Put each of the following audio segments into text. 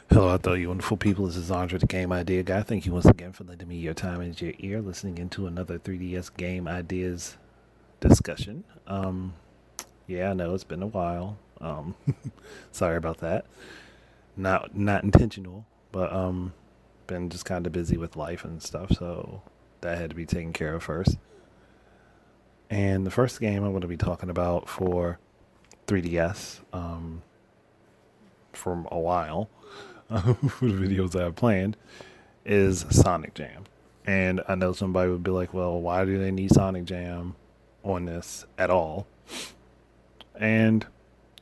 Hello out there, you wonderful people. This is Andre, the Game Idea Guy. Thank you once again for lending me your time and your ear, listening into another 3DS Game Ideas discussion. Yeah, I know it's been a while. Sorry about that. Not intentional, but been just kind of busy with life and stuff, so that had to be taken care of first. And the first game I'm going to be talking about for 3DS, from a while, for the videos I have planned, is Sonic Jam. And I know somebody would be like, well, why do they need Sonic Jam on this at all? And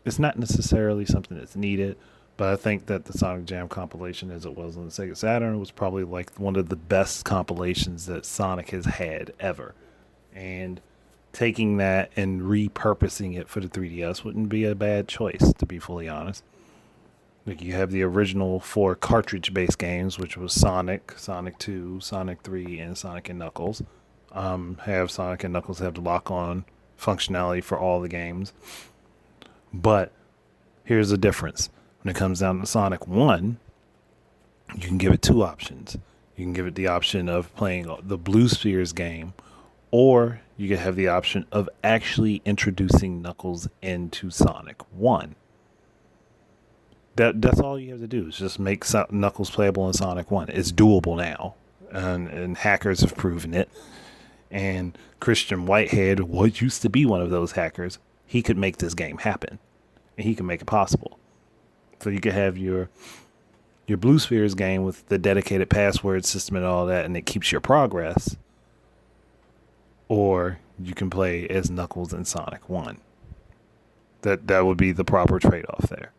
it's not necessarily something that's needed, but I think that the Sonic Jam compilation, as it was on the Sega Saturn, was probably like one of the best compilations that Sonic has had ever. And taking that and repurposing it for the 3DS wouldn't be a bad choice, to be fully honest. Like you have the original four cartridge-based games, which was Sonic, Sonic 2, Sonic 3, and Sonic and Knuckles. Have Sonic and Knuckles have the lock-on functionality for all the games. But here's the difference. When it comes down to Sonic 1, you can give it two options. You can give it the option of playing the Blue Spheres game, or you can have the option of actually introducing Knuckles into Sonic 1. That's all you have to do is just make Knuckles playable in Sonic 1. It's doable now, and hackers have proven it. And Christian Whitehead, what used to be one of those hackers, he could make this game happen, and he can make it possible. So you could have your Blue Spheres game with the dedicated password system and all that, and it keeps your progress. Or you can play as Knuckles in Sonic 1. That would be the proper trade-off there.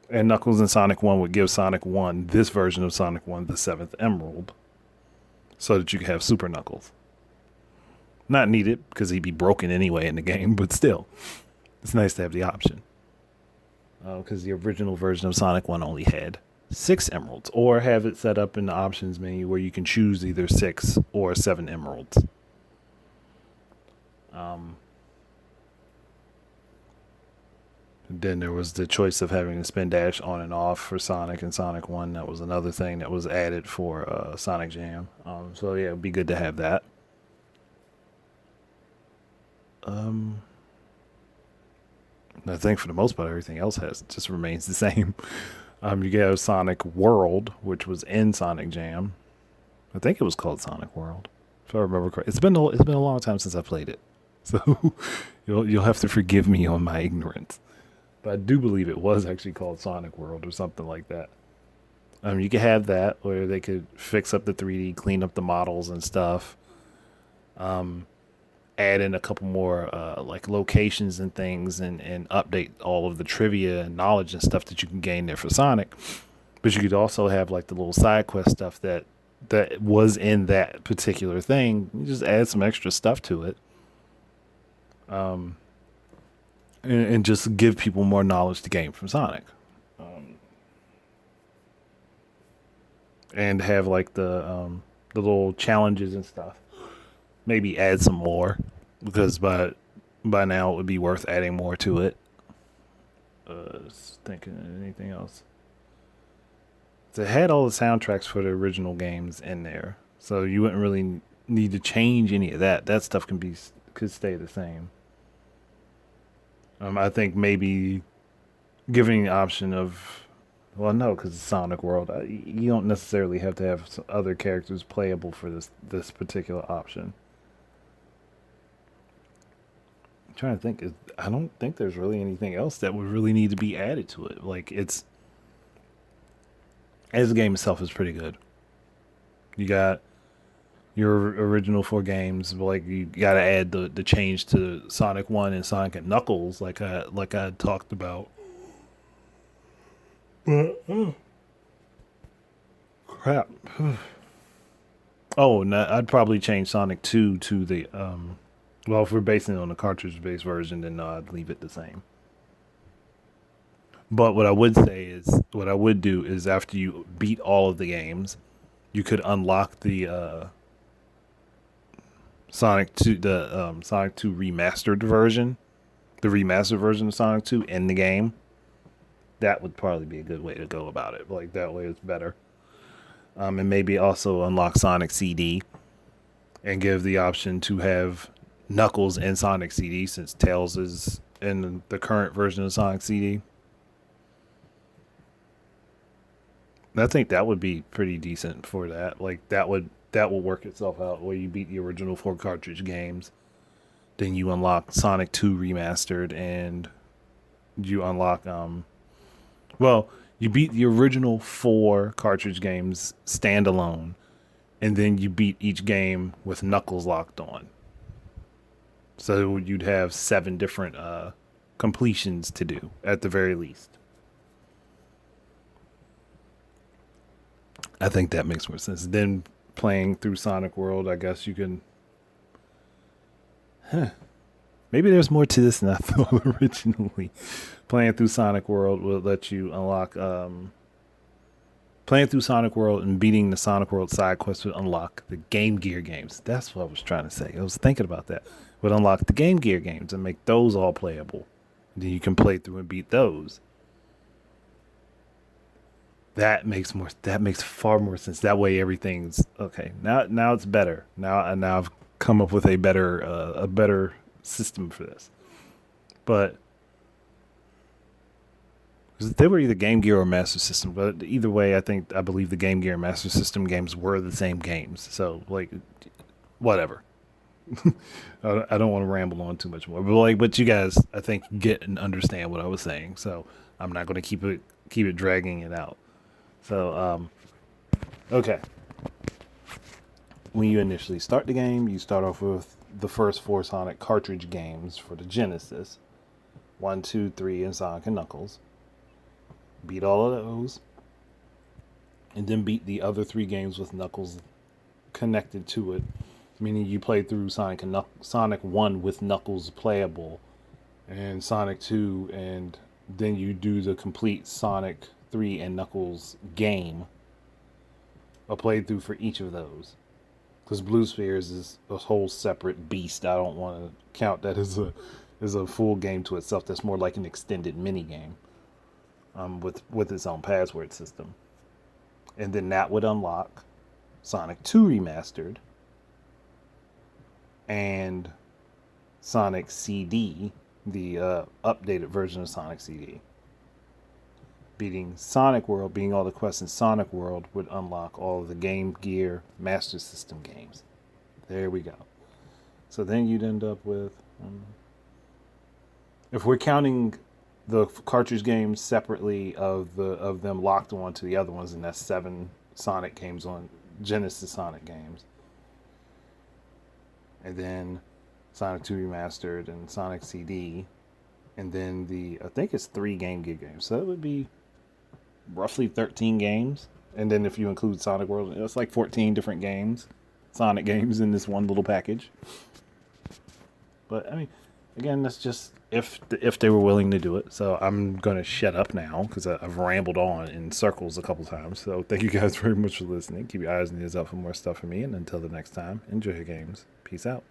And Knuckles in Sonic 1 would give Sonic 1, this version of Sonic 1, the seventh emerald, so that you could have Super Knuckles. Not needed, because he'd be broken anyway in the game, but still, it's nice to have the option. Because the original version of Sonic 1 only had 6 emeralds, or have it set up in the options menu where you can choose either 6 or 7 emeralds. Then there was the choice of having the spin dash on and off for Sonic and Sonic 1. That was another thing that was added for Sonic Jam. So yeah, it'd be good to have that. I think for the most part, everything else has just remains the same. You get Sonic World, which was in Sonic Jam. I think it was called Sonic World, if I remember correctly. It's been a long time since I played it, so you'll have to forgive me on my ignorance. But I do believe it was actually called Sonic World or something like that. You could have that where they could fix up the 3D, clean up the models and stuff. Add in a couple more like locations and things, and update all of the trivia and knowledge and stuff that you can gain there for Sonic. But you could also have like the little side quest stuff that was in that particular thing. You just add some extra stuff to it. And just give people more knowledge to gain from Sonic. And have like the little challenges and stuff. Maybe add some more, because by now it would be worth adding more to it. Just thinking of anything else. So it had all the soundtracks for the original games in there, so you wouldn't really need to change any of that. That stuff could stay the same. I think maybe giving the option of, well, no, because it's Sonic World, you don't necessarily have to have some other characters playable for this particular option. I'm trying to think. I don't think there's really anything else that would really need to be added to it. Like it's, as the game itself is pretty good. You got your original four games, but like you got to add the change to Sonic 1 and Sonic and Knuckles, like I talked about. But crap. Oh, no, I'd probably change Sonic 2 to the well, if we're basing it on the cartridge-based version, then no, I'd leave it the same. But what I would do is after you beat all of the games, you could unlock the Sonic 2 remastered version, the remastered version of Sonic 2 in the game. that would probably be a good way to go about it. Like that way it's better. And maybe also unlock Sonic CD and give the option to have Knuckles in Sonic CD since Tails is in the current version of Sonic CD. I think that would be pretty decent for that. Like that would work itself out where you beat the original 4 cartridge games, then you unlock Sonic 2 remastered, and you unlock well, you beat the original 4 cartridge games standalone, and then you beat each game with Knuckles locked on. So you'd have 7 different completions to do at the very least. I think that makes more sense. Then playing through Sonic World, I guess you can. Maybe there's more to this than I thought originally. Playing through Sonic World will let you unlock. Playing through Sonic World and beating the Sonic World side quest would unlock the Game Gear games. That's what I was trying to say. I was thinking about that. Would unlock the Game Gear games and make those all playable. Then you can play through and beat those. That makes far more sense. That way everything's okay. Now it's better. Now I've come up with a better system for this. But they were either Game Gear or Master System, but either way, I believe the Game Gear and Master System games were the same games. So like, whatever. I don't want to ramble on too much more, but you guys, I think, get and understand what I was saying. So I'm not going to keep it dragging it out. So okay. When you initially start the game, you start off with the first 4 Sonic cartridge games for the Genesis, 1, 2, 3, and Sonic and Knuckles. Beat all of those, and then beat the other 3 games with Knuckles connected to it, meaning you play through Sonic 1 with Knuckles playable, and Sonic 2, and then you do the complete Sonic 3 and Knuckles game, a playthrough for each of those. Because Blue Spheres is a whole separate beast. I don't want to count that as a full game to itself. That's more like an extended mini game. With its own password system. And then that would unlock Sonic 2 Remastered and Sonic CD, the updated version of Sonic CD. Beating Sonic World, being all the quests in Sonic World, would unlock all of the Game Gear Master System games. There we go. So then you'd end up with, if we're counting the cartridge games separately of them locked onto the other ones, and that's 7 Sonic games on Genesis Sonic games, and then Sonic 2 Remastered and Sonic CD, and then I think it's 3 Game Gear games, so that would be roughly 13 games, and then if you include Sonic World, it's like 14 different games, Sonic games in this one little package. But I mean, again, that's just if they were willing to do it. So I'm going to shut up now because I've rambled on in circles a couple times. So thank you guys very much for listening. Keep your eyes and ears out for more stuff from me. And until the next time, enjoy your games. Peace out.